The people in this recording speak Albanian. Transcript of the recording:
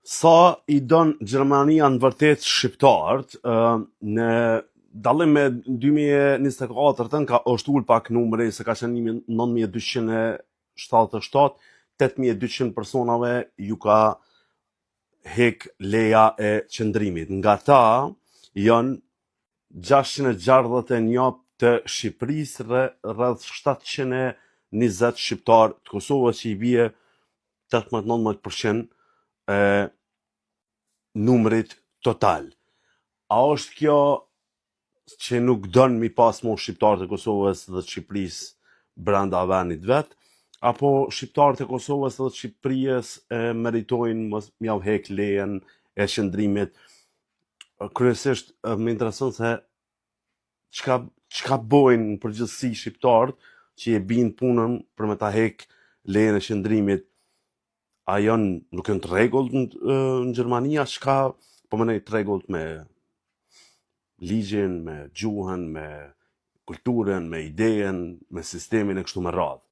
Sa i don Gjermania në vërtet shqiptarët, në dallim me 2024 është ul pak numri, se ka qenë 9277, 8200 personave ju ka hek leja e qëndrimit. Nga ta janë 661 të Shqipërisë, rreth 720 shqiptar të Kosovës, që i bie 18-19% e numrit total. A është kjo që nuk don mi pas mo shqiptarët e Kosovës dhe të Shqipërisë brenda vendit vet, apo shqiptarët e Kosovës dhe të Shqipërisë meritojnë m'jau hek lejen e qëndrimit? Kryesisht më intereson se çka bojnë në përgjithësi shqiptarët që e bin punën për me ta hek lejen e qëndrimit. A nuk janë të rregullt në Gjermani, çka po më të rregullt me ligjin, me gjuhën, me kulturën, me idejen, me sistemin e kështu me radhë.